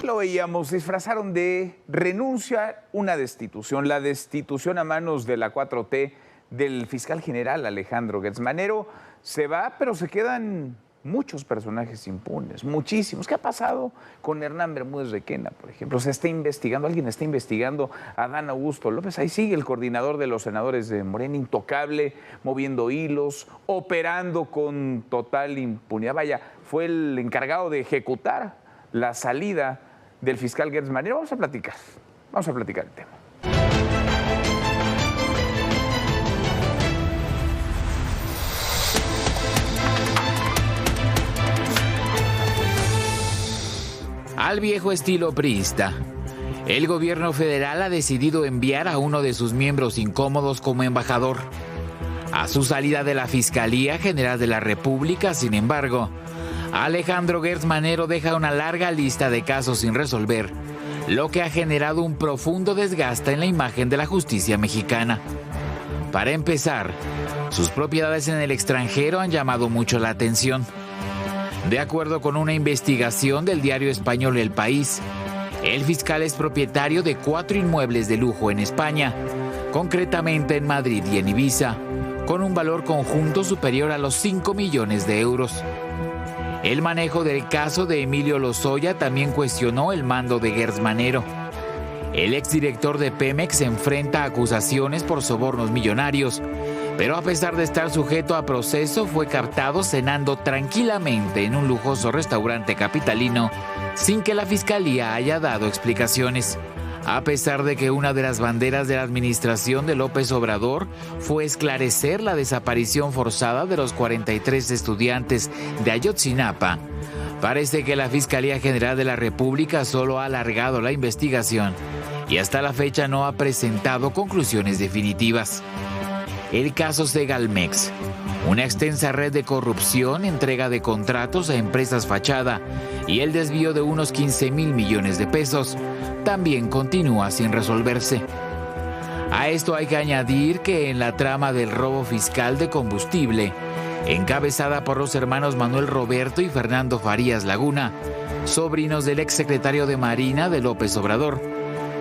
lo veíamos, disfrazaron de renuncia una destitución, la destitución a manos de la 4T del fiscal general Alejandro Gertz Manero. Se va, pero se quedan muchos personajes impunes, muchísimos. ¿Qué ha pasado con Hernán Bermúdez Requena, por ejemplo? Se está investigando, alguien está investigando a Adán Augusto López. Ahí sigue el coordinador de los senadores de Morena, intocable, moviendo hilos, operando con total impunidad. Vaya, fue el encargado de ejecutar la salida del fiscal Gertz Manero. Vamos a platicar el tema. Al viejo estilo priista, el gobierno federal ha decidido enviar a uno de sus miembros incómodos como embajador. A su salida de la Fiscalía General de la República, sin embargo, Alejandro Gertz Manero deja una larga lista de casos sin resolver, lo que ha generado un profundo desgaste en la imagen de la justicia mexicana. Para empezar, sus propiedades en el extranjero han llamado mucho la atención. De acuerdo con una investigación del diario español El País, el fiscal es propietario de 4 inmuebles de lujo en España, concretamente en Madrid y en Ibiza, con un valor conjunto superior a los 5 millones de euros. El manejo del caso de Emilio Lozoya también cuestionó el mando de Gertz Manero. El exdirector de Pemex se enfrenta a acusaciones por sobornos millonarios, pero a pesar de estar sujeto a proceso, fue captado cenando tranquilamente en un lujoso restaurante capitalino sin que la fiscalía haya dado explicaciones. A pesar de que una de las banderas de la administración de López Obrador fue esclarecer la desaparición forzada de los 43 estudiantes de Ayotzinapa, parece que la Fiscalía General de la República solo ha alargado la investigación y hasta la fecha no ha presentado conclusiones definitivas. El caso Segalmex, una extensa red de corrupción, entrega de contratos a empresas fachada y el desvío de unos 15,000 millones de pesos, también continúa sin resolverse. A esto hay que añadir que en la trama del robo fiscal de combustible, encabezada por los hermanos Manuel Roberto y Fernando Farías Laguna, sobrinos del exsecretario de Marina de López Obrador,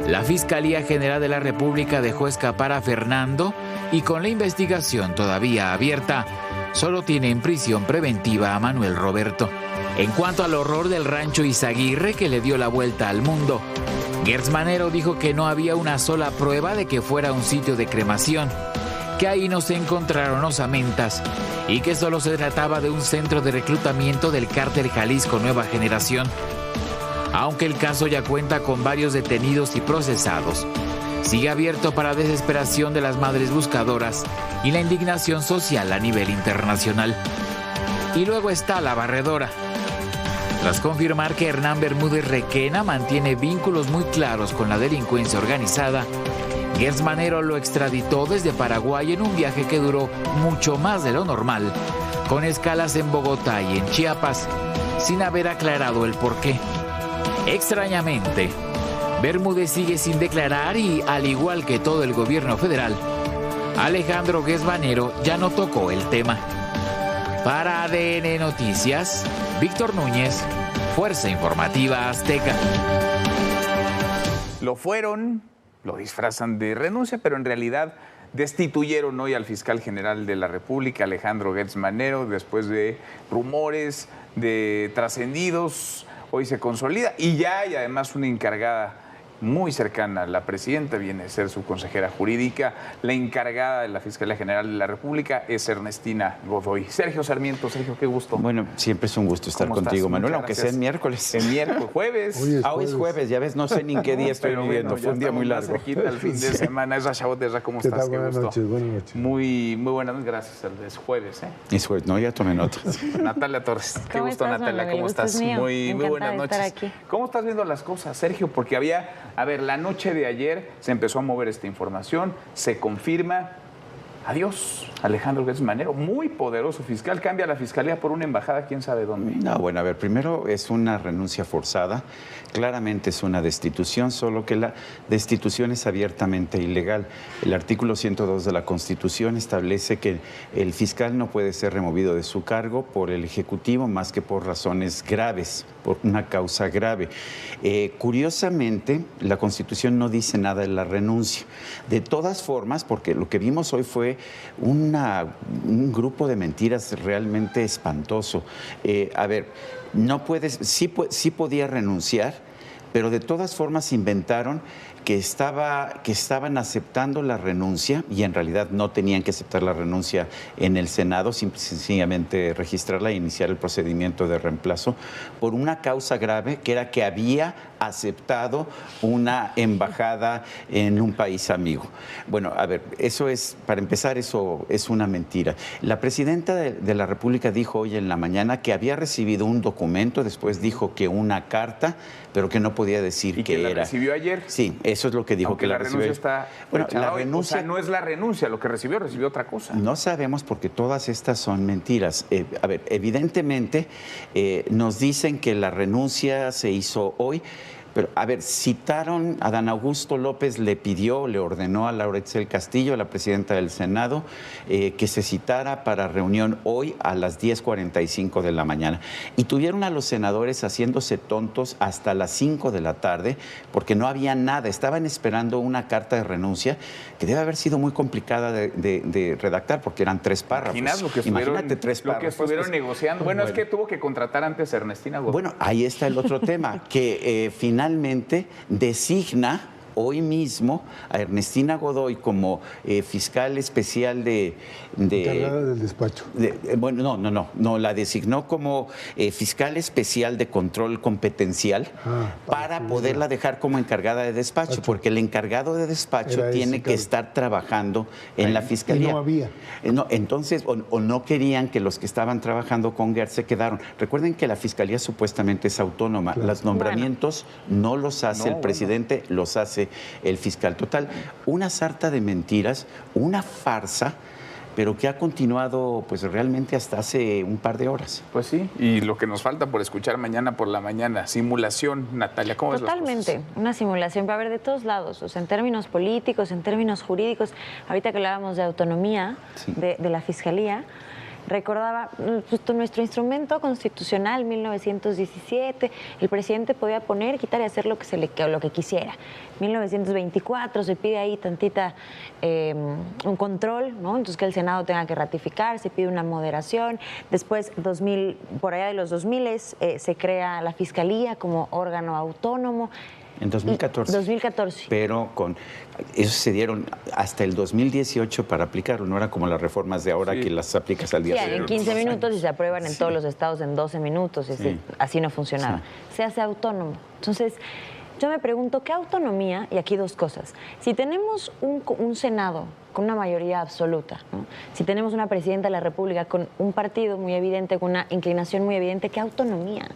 la Fiscalía General de la República dejó escapar a Fernando y con la investigación todavía abierta, solo tiene en prisión preventiva a Manuel Roberto. En cuanto al horror del rancho Izaguirre que le dio la vuelta al mundo, Gertz Manero dijo que no había una sola prueba de que fuera un sitio de cremación, que ahí no se encontraron osamentas y que solo se trataba de un centro de reclutamiento del cártel Jalisco Nueva Generación. Aunque el caso ya cuenta con varios detenidos y procesados, sigue abierto para desesperación de las madres buscadoras y la indignación social a nivel internacional. Y luego está la barredora. Tras confirmar que Hernán Bermúdez Requena mantiene vínculos muy claros con la delincuencia organizada, Gertz Manero lo extraditó desde Paraguay en un viaje que duró mucho más de lo normal, con escalas en Bogotá y en Chiapas, sin haber aclarado el porqué. Extrañamente, Bermúdez sigue sin declarar y, al igual que todo el gobierno federal, Alejandro Gertz Manero ya no tocó el tema. Para ADN Noticias, Víctor Núñez, Fuerza Informativa Azteca. Lo disfrazan de renuncia, pero en realidad destituyeron hoy al fiscal general de la República, Alejandro Gertz Manero, después de rumores, de trascendidos. Hoy se consolida y ya hay además una encargada muy cercana a la presidenta, viene a ser su consejera jurídica. La encargada de la Fiscalía General de la República es Ernestina Godoy. Sergio Sarmiento, Sergio, qué gusto. Bueno, siempre es un gusto estar contigo, Manuel, aunque sea en miércoles. En miércoles, jueves. Hoy es jueves, ya ves, no sé ni en qué día estoy viviendo, bueno, fue un día muy largo. El fin de semana, Esra Chabot, ¿cómo estás? Qué gusto. Buenas noches. Muy buenas noches, gracias. Es jueves, ¿eh? Es jueves, no, ya tomé nota. Natalia Torres, qué gusto, estás, Natalia, Manuel? ¿cómo estás? Muy buenas noches. ¿Cómo estás viendo las cosas, Sergio? Porque había, la noche de ayer se empezó a mover esta información, se confirma, Adiós, Alejandro Gertz Manero, muy poderoso fiscal, cambia la fiscalía por una embajada, quién sabe dónde. No, bueno, a ver, primero es una renuncia forzada, claramente es una destitución, solo que la destitución es abiertamente ilegal. El artículo 102 de la Constitución establece que el fiscal no puede ser removido de su cargo por el Ejecutivo más que por razones graves, por una causa grave. Curiosamente, la Constitución no dice nada de la renuncia. De todas formas, porque lo que vimos hoy fue un grupo de mentiras realmente espantoso. A ver, no puedes, sí podía renunciar, pero de todas formas inventaron que estaban aceptando la renuncia y en realidad no tenían que aceptar la renuncia en el Senado, sencillamente registrarla e iniciar el procedimiento de reemplazo por una causa grave que era que había aceptado una embajada en un país amigo. Bueno, a ver, eso es, para empezar, eso es una mentira. La presidenta de la República dijo hoy en la mañana que había recibido un documento, después dijo que una carta, pero que no podía decir qué era. ¿Y que la recibió ayer? Sí, eso es lo que dijo. Aunque que la renuncia está... Bueno, la renuncia... O sea, no es la renuncia, lo que recibió otra cosa. No sabemos porque todas estas son mentiras. A ver, evidentemente nos dicen que la renuncia se hizo hoy. Pero, a ver, citaron a Dan Augusto López, le ordenó a Laura Etzel Castillo, la presidenta del Senado, que se citara para reunión hoy a las 10:45 de la mañana. Y tuvieron a los senadores haciéndose tontos hasta las 5 de la tarde, porque no había nada. Estaban esperando una carta de renuncia que debe haber sido muy complicada de redactar, porque eran 3 párrafos. Imagínate 3 párrafos. Lo que estuvieron negociando. Bueno, es que tuvo que contratar antes a Ernestina Godoy. Bueno, ahí está el otro tema, que finalmente designa hoy mismo a Ernestina Godoy como fiscal especial encargada del despacho. Bueno, no, la designó como fiscal especial de control competencial para poderla dejar como encargada de despacho, porque el encargado de despacho tiene que estar trabajando en la fiscalía. Y no había. No, entonces, o no querían que los que estaban trabajando con Gertz se quedaron. Recuerden que la fiscalía supuestamente es autónoma. Claro. Los nombramientos no los hace el presidente, los hace el fiscal. Total, una sarta de mentiras, una farsa, pero que ha continuado pues realmente hasta hace un par de horas. Pues sí, y lo que nos falta por escuchar mañana por la mañana, simulación, Natalia, ¿cómo ves las cosas? Totalmente, una simulación va a haber de todos lados, o sea, en términos políticos, en términos jurídicos. Ahorita que hablábamos de autonomía de la Fiscalía, recordaba justo nuestro instrumento constitucional, 1917, el presidente podía poner, quitar y hacer lo que quisiera. 1924 se pide ahí un control, ¿no? Entonces que el Senado tenga que ratificar, se pide una moderación. Después, por allá de los 2000 se crea la Fiscalía como órgano autónomo. En 2014. 2014. Pero eso se dieron hasta el 2018 para aplicarlo, no era como las reformas de ahora que las aplicas al día siguiente. En 15 minutos y se aprueban en todos los estados en 12 minutos, así no funcionaba. Se hace autónomo. Entonces, yo me pregunto, ¿qué autonomía? Y aquí 2 cosas. Si tenemos un Senado con una mayoría absoluta, ¿no? Si tenemos una presidenta de la República con un partido muy evidente, con una inclinación muy evidente, ¿qué autonomía?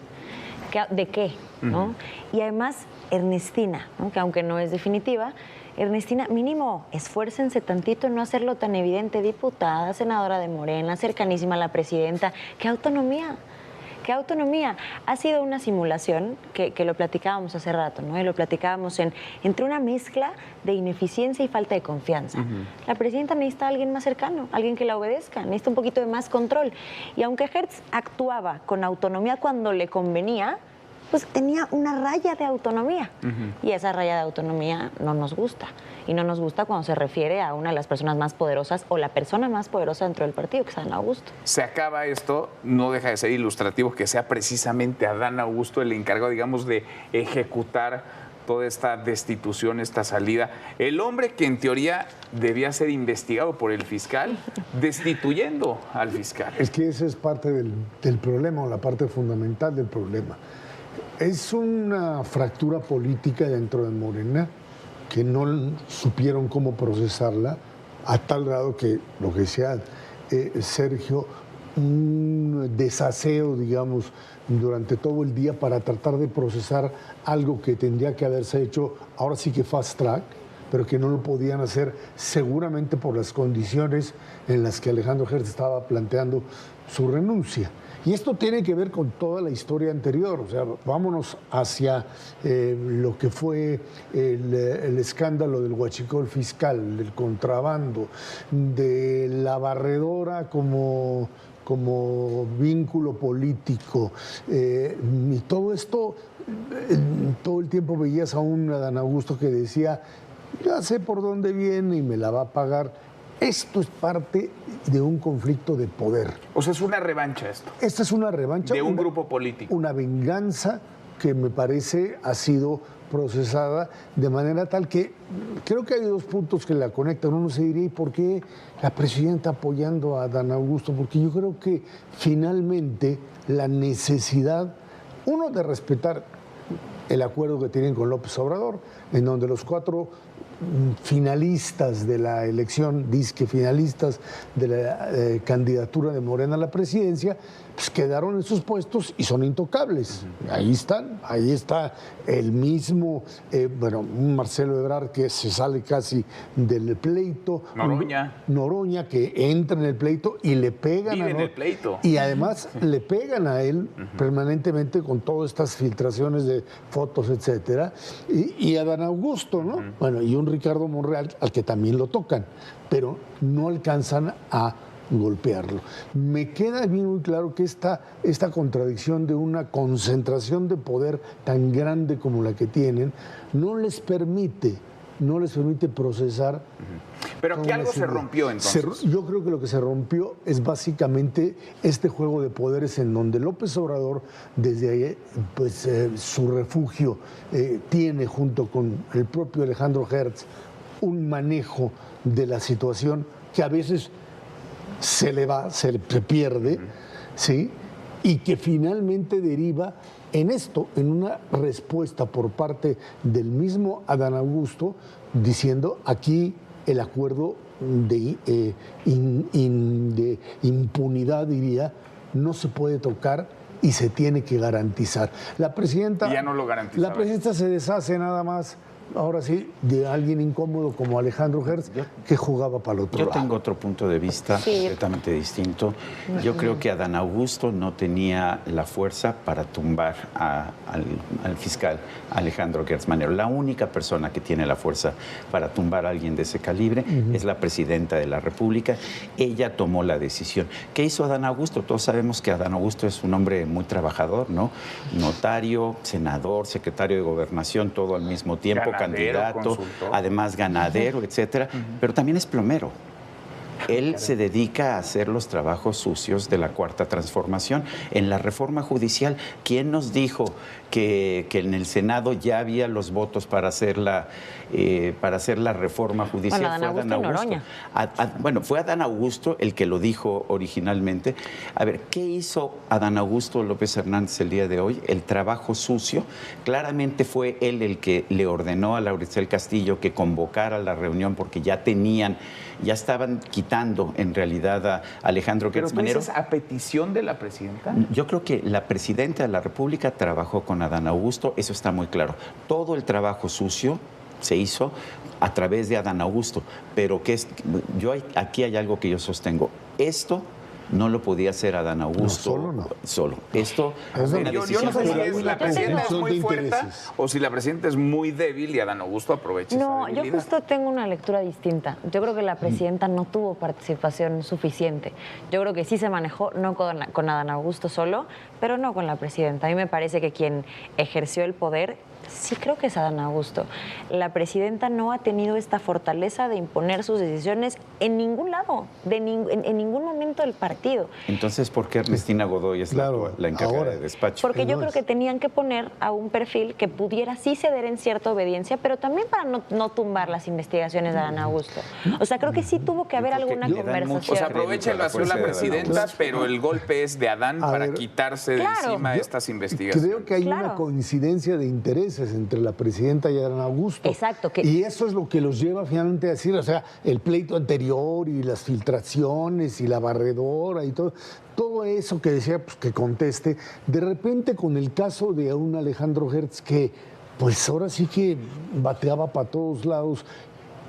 ¿De qué? ¿No? Y además, Ernestina, ¿no? Que aunque no es definitiva, Ernestina, mínimo, esfuércense tantito en no hacerlo tan evidente, diputada, senadora de Morena, cercanísima a la presidenta. ¿Qué autonomía? ¿Qué autonomía? Ha sido una simulación que lo platicábamos hace rato, ¿no? Y lo platicábamos entre una mezcla de ineficiencia y falta de confianza. La presidenta necesita a alguien más cercano, alguien que la obedezca, necesita un poquito de más control. Y aunque Gertz actuaba con autonomía cuando le convenía, pues tenía una raya de autonomía. Y esa raya de autonomía no nos gusta. Y no nos gusta cuando se refiere a una de las personas más poderosas o la persona más poderosa dentro del partido, que es Adán Augusto. Se acaba esto, no deja de ser ilustrativo que sea precisamente Adán Augusto el encargado, digamos, de ejecutar toda esta destitución, esta salida. El hombre que en teoría debía ser investigado por el fiscal, destituyendo al fiscal. Es que esa es parte del problema, o la parte fundamental del problema. Es una fractura política dentro de Morena que no supieron cómo procesarla, a tal grado que, lo que decía Sergio, un desaseo, digamos, durante todo el día para tratar de procesar algo que tendría que haberse hecho, ahora sí que fast track, pero que no lo podían hacer seguramente por las condiciones en las que Alejandro Hertz estaba planteando su renuncia. Y esto tiene que ver con toda la historia anterior, o sea, vámonos hacia lo que fue el escándalo del huachicol fiscal, del contrabando, de la barredora como vínculo político, y todo esto, todo el tiempo veías a un Adán Augusto que decía, ya sé por dónde viene y me la va a pagar. Esto es parte de un conflicto de poder. O sea, es una revancha esto. Esta es una revancha. De un grupo político. Una venganza que me parece ha sido procesada de manera tal que creo que hay dos puntos que la conectan. Uno se diría, ¿y por qué la presidenta apoyando a Adán Augusto? Porque yo creo que finalmente la necesidad, uno, de respetar el acuerdo que tienen con López Obrador, en donde los 4 finalistas de la elección, disque finalistas de la candidatura de Morena a la presidencia, pues quedaron en sus puestos y son intocables. Ahí están, ahí está el mismo, un Marcelo Ebrard que se sale casi del pleito. Noroña que entra en el pleito y le pegan Vive en el pleito. Y además le pegan a él permanentemente con todas estas filtraciones de fotos, etcétera. Y Adán Augusto, ¿no? Bueno, y un Ricardo Monreal al que también lo tocan, pero no alcanzan a golpearlo. Me queda bien muy claro que esta contradicción de una concentración de poder tan grande como la que tienen no les permite procesar. Pero aquí algo se rompió entonces. Yo creo que lo que se rompió es básicamente este juego de poderes en donde López Obrador, desde ahí, pues su refugio, tiene junto con el propio Alejandro Hertz un manejo de la situación que a veces se le va, se pierde, ¿sí? Y que finalmente deriva en esto, en una respuesta por parte del mismo Adán Augusto, diciendo aquí el acuerdo de impunidad, diría, no se puede tocar y se tiene que garantizar. La presidenta, y ya no lo garantizaba. La presidenta se deshace nada más, ahora sí, de alguien incómodo como Alejandro Hertz, que jugaba para el otro lado. Yo tengo otro punto de vista completamente distinto. Yo creo que Adán Augusto no tenía la fuerza para tumbar al fiscal Alejandro Gertz Manero. La única persona que tiene la fuerza para tumbar a alguien de ese calibre es la presidenta de la República. Ella tomó la decisión. ¿Qué hizo Adán Augusto? Todos sabemos que Adán Augusto es un hombre muy trabajador, ¿no? Notario, senador, secretario de Gobernación, todo al mismo tiempo. Candidato, consultor, además ganadero, etcétera, pero también es plomero. Él se dedica a hacer los trabajos sucios de la Cuarta Transformación. En la reforma judicial, ¿quién nos dijo que en el Senado ya había los votos para hacer la reforma judicial? Bueno, Adán Augusto. Fue Adán Augusto el que lo dijo originalmente. A ver, ¿qué hizo Adán Augusto López Hernández el día de hoy? El trabajo sucio. Claramente fue él el que le ordenó a Lauricel Castillo que convocara la reunión porque ya estaban quitando en realidad a Alejandro Gertz Manero. ¿Pero tú dices a petición de la presidenta? Yo creo que la presidenta de la República trabajó con Adán Augusto, eso está muy claro. Todo el trabajo sucio se hizo a través de Adán Augusto, pero aquí hay algo que yo sostengo. Esto no lo podía hacer Adán Augusto solo. Esto es una decisión. Yo no sé si la presidenta es muy fuerte o si la presidenta es muy débil y Adán Augusto aprovecha esa debilidad. Yo justo tengo una lectura distinta. Yo creo que la presidenta no tuvo participación suficiente. Yo creo que sí se manejó, no con Adán Augusto solo, pero no con la presidenta. A mí me parece que quien ejerció el poder sí creo que es Adán Augusto. La presidenta no ha tenido esta fortaleza de imponer sus decisiones en ningún lado, en ningún momento del partido. Entonces, ¿por qué Ernestina Godoy es la encargada de despacho? Porque yo creo que tenían que poner a un perfil que pudiera sí ceder en cierta obediencia, pero también para no tumbar las investigaciones de Adán Augusto. O sea, creo que sí tuvo que haber alguna conversación. O sea, aprovecha el vacío la presidenta, pero el golpe es de Adán para quitarse de encima estas investigaciones. Creo que hay una coincidencia de intereses entre la presidenta y Adán Augusto. Exacto. Y eso es lo que los lleva finalmente a decir, o sea, el pleito anterior y las filtraciones y la barredora y todo eso que decía, pues que conteste. De repente con el caso de un Alejandro Hertz que pues ahora sí que bateaba para todos lados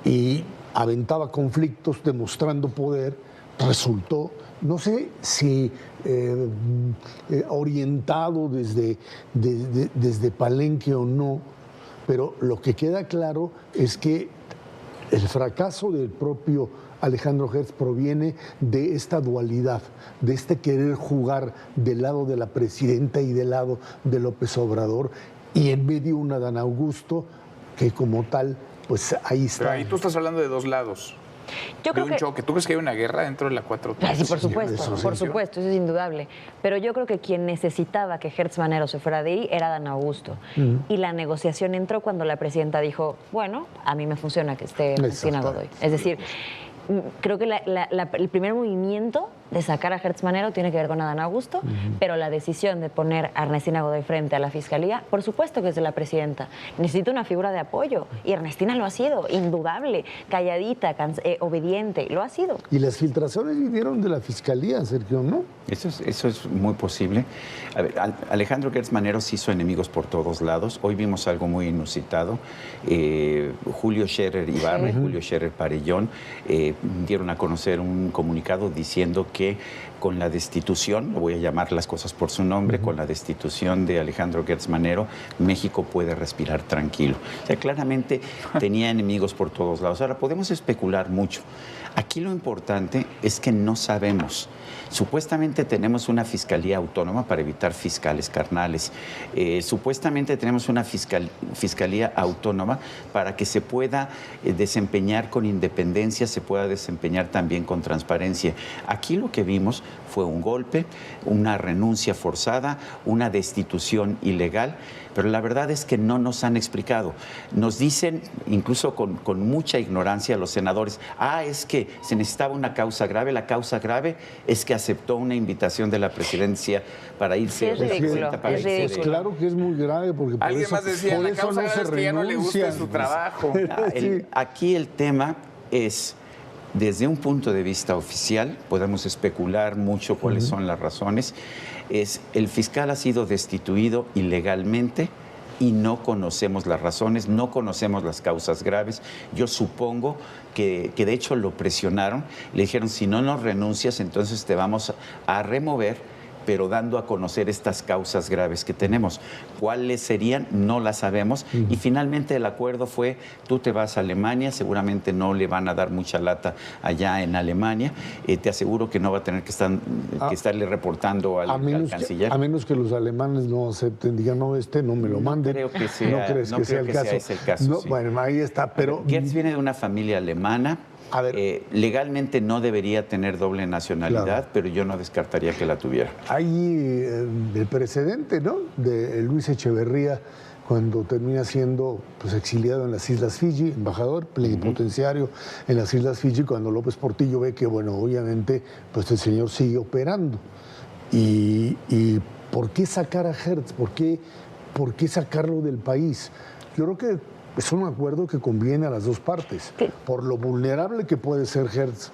y aventaba conflictos demostrando poder, resultó, no sé si orientado desde Palenque o no, pero lo que queda claro es que el fracaso del propio Alejandro Gertz proviene de esta dualidad, de este querer jugar del lado de la presidenta y del lado de López Obrador, y en medio un Adán Augusto que como tal, pues ahí está. Pero ahí tú estás hablando de dos lados. Yo creo de un choque. ¿Tú crees que hay una guerra dentro de la 4T? Sí, por supuesto, eso es indudable. Pero yo creo que quien necesitaba que Gertz Manero se fuera de ahí era Dan Augusto. Y la negociación entró cuando la presidenta dijo, bueno, a mí me funciona que esté Ernestina Godoy. Es decir, creo que el primer movimiento de sacar a Gertz Manero tiene que ver con Adán Augusto, pero la decisión de poner a Ernestina Godoy frente a la Fiscalía, por supuesto que es de la presidenta. Necesita una figura de apoyo, y Ernestina lo ha sido, indudable, calladita, obediente, lo ha sido. Y las filtraciones vinieron de la Fiscalía, Sergio, ¿no? Eso es muy posible. A ver, Alejandro Gertz Manero se hizo enemigos por todos lados. Hoy vimos algo muy inusitado. Julio Scherer Ibarra, Julio Scherer Parellón dieron a conocer un comunicado diciendo que con la destitución, voy a llamar las cosas por su nombre, con la destitución de Alejandro Gertz Manero, México puede respirar tranquilo. O sea, claramente tenía enemigos por todos lados. Ahora, podemos especular mucho. Aquí lo importante es que no sabemos. Supuestamente tenemos una fiscalía autónoma para evitar fiscales carnales. Supuestamente tenemos una fiscalía autónoma para que se pueda desempeñar con independencia, se pueda desempeñar también con transparencia. Aquí lo que vimos fue un golpe, una renuncia forzada, una destitución ilegal, pero la verdad es que no nos han explicado. Nos dicen, incluso con mucha ignorancia, los senadores, es que se necesitaba una causa grave. La causa grave es que aceptó una invitación de la presidencia para irse. Es ridículo, es ridículo. Pues claro que es muy grave, porque por Alguien eso, más decía, por la eso causa no grave se es que ya no le gusta renuncia. su trabajo. Aquí el tema es, desde un punto de vista oficial, podemos especular mucho cuáles son las razones, el fiscal ha sido destituido ilegalmente y no conocemos las razones, no conocemos las causas graves. Yo supongo que de hecho lo presionaron, le dijeron, si no nos renuncias, entonces te vamos a remover, pero dando a conocer estas causas graves que tenemos. ¿Cuáles serían? No las sabemos. Y finalmente el acuerdo fue, tú te vas a Alemania, seguramente no le van a dar mucha lata allá en Alemania. Te aseguro que no va a tener que estarle reportando al canciller. A menos que los alemanes no acepten, digan, no, no me lo manden. Creo que sea, ¿No crees que sea el caso? Ese el caso, no, sí. Bueno, ahí está, pero... Gertz viene de una familia alemana. A ver, legalmente no debería tener doble nacionalidad, claro, pero yo no descartaría que la tuviera. Hay el precedente, ¿no?, de Luis Echeverría, cuando termina siendo pues, exiliado en las Islas Fiji, embajador plenipotenciario en las Islas Fiji, cuando López Portillo ve que, bueno, obviamente, pues el señor sigue operando. ¿Y por qué sacar a Gertz? ¿Por qué sacarlo del país? Yo creo que es un acuerdo que conviene a las dos partes, por lo vulnerable que puede ser Gertz.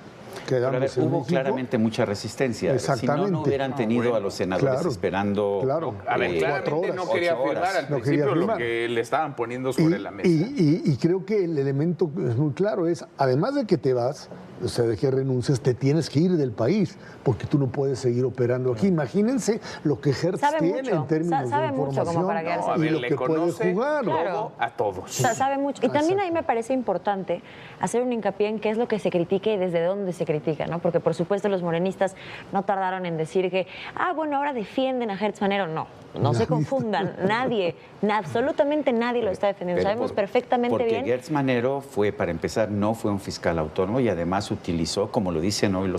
Pero hubo claramente mucha resistencia. Exactamente. Si no hubieran tenido a los senadores esperando. Claro. A ver, claramente no quería firmar al principio lo que le estaban poniendo sobre la mesa. Y creo que el elemento es muy claro, es, además de que te vas, o sea, de que renuncias, te tienes que ir del país, porque tú no puedes seguir operando aquí. Imagínense lo que Gertz tiene en términos de información como para quedarse y lo que puede jugar. Claro. A todos. Sabe mucho. Y también ahí me parece importante hacer un hincapié en qué es lo que se critica y desde dónde se critica, ¿no? Porque por supuesto los morenistas no tardaron en decir que, bueno, ahora defienden a Gertz Manero. No se confundan, absolutamente nadie lo está defendiendo. Sabemos perfectamente bien. Porque Gertz Manero fue, para empezar, no fue un fiscal autónomo y además utilizó, como lo dicen hoy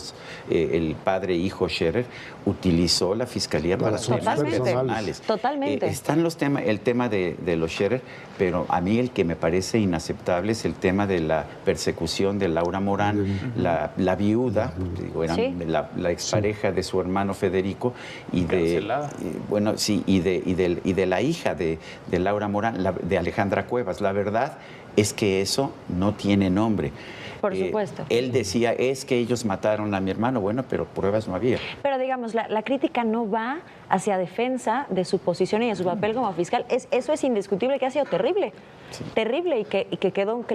el padre e hijo Scherer, utilizó la fiscalía para sus temas personales. Totalmente. Están el tema de los Scherer, pero a mí el que me parece inaceptable es el tema de la persecución de Laura Morán, la viuda, digo, era la expareja de su hermano Federico y de la hija de Laura Morán, de Alejandra Cuevas. La verdad es que eso no tiene nombre. Por supuesto. Él decía, es que ellos mataron a mi hermano. Bueno, pero pruebas no había. Pero digamos, la crítica no va hacia defensa de su posición y de su papel como fiscal. Eso es indiscutible, que ha sido terrible. Sí. Terrible y que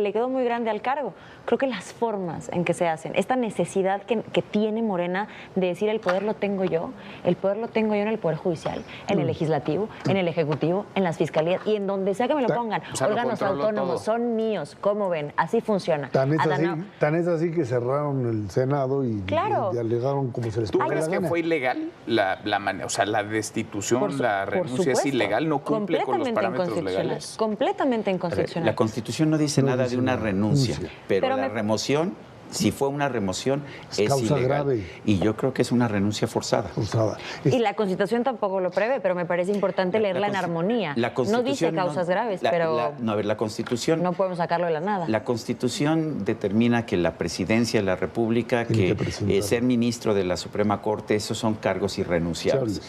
le quedó muy grande al cargo. Creo que las formas en que se hacen, esta necesidad que tiene Morena de decir el poder lo tengo yo en el Poder Judicial, en el Legislativo, en el Ejecutivo, en las fiscalías y en donde sea que me lo pongan. Órganos autónomos, son míos, ¿cómo ven? Así funciona. Tan es así que cerraron el Senado y alegaron como se les ¿Tú crees que fue ilegal la destitución, la renuncia es ilegal? ¿No cumple con los parámetros legales? Completamente inconstitucional. La Constitución no dice nada de una renuncia, pero la remoción, si fue una remoción, es causa ilegal. Grave. Y yo creo que es una renuncia forzada. Y la Constitución tampoco lo prevé, pero me parece importante leerla en armonía. No dice causas graves, pero... la Constitución... No podemos sacarlo de la nada. La Constitución determina que la presidencia de la República, que ser ministro de la Suprema Corte, esos son cargos irrenunciables.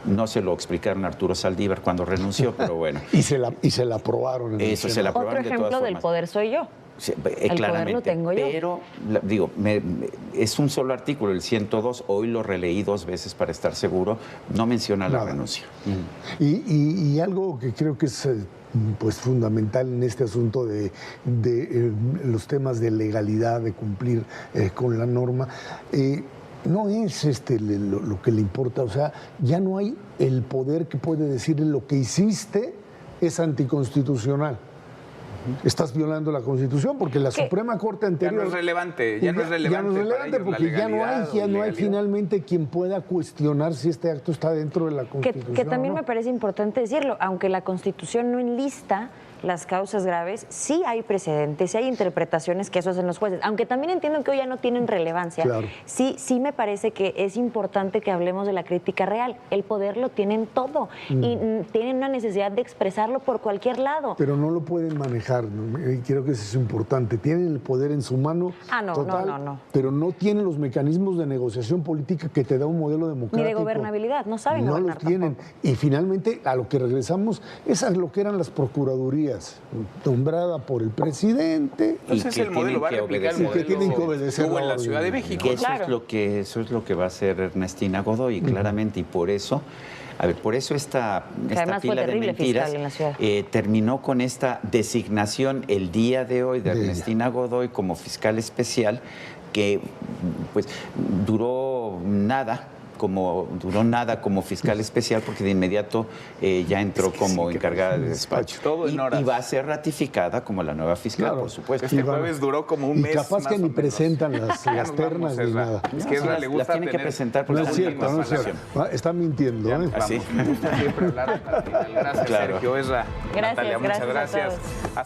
No se lo explicaron a Arturo Saldívar cuando renunció, pero bueno. y se la aprobaron. Eso se la aprobaron. Otro ejemplo del poder soy yo. Sí, el poder lo tengo yo. Pero, es un solo artículo, el 102, hoy lo releí 2 veces para estar seguro, no menciona la renuncia. Y algo que creo que es pues fundamental en este asunto de los temas de legalidad, de cumplir con la norma, no es lo que le importa, o sea, ya no hay el poder que puede decirle lo que hiciste es anticonstitucional. Estás violando la Constitución porque la Suprema Corte anterior... Ya no es relevante, ya no es relevante porque ya no hay finalmente quien pueda cuestionar si este acto está dentro de la Constitución. Que también me parece importante decirlo, aunque la Constitución no enlista las causas graves, sí hay precedentes, sí hay interpretaciones que eso hacen los jueces, aunque también entiendo que hoy ya no tienen relevancia. Claro. Sí me parece que es importante que hablemos de la crítica real. El poder lo tienen todo y tienen una necesidad de expresarlo por cualquier lado. Pero no lo pueden manejar, ¿no? Y creo que eso es importante. Tienen el poder en su mano total, pero no tienen los mecanismos de negociación política que te da un modelo democrático. Ni de gobernabilidad, no saben gobernar. No los tienen. Tampoco. Y finalmente, a lo que regresamos, es a lo que eran las procuradurías, nombrada por el presidente. Entonces es el modelo, va a replicar el modelo que tienen que obedecer en la Ciudad de México. Eso es lo que va a hacer Ernestina Godoy, claramente, y por eso... por eso esta pila de mentiras terminó con esta designación el día de hoy de Ernestina Godoy como fiscal especial, que pues duró nada como fiscal especial, porque de inmediato ya entró como encargada de despacho. Todo en horas. Y va a ser ratificada como la nueva fiscal, por supuesto. Este jueves duró como un mes. Y capaz que ni presentan las ternas ni nada. Es que Ezra le gusta las tienen que presentar por no es cierto. Está mintiendo. Así. Me gusta siempre hablar. Gracias, Sergio Ezra. Gracias, Natalia, muchas gracias.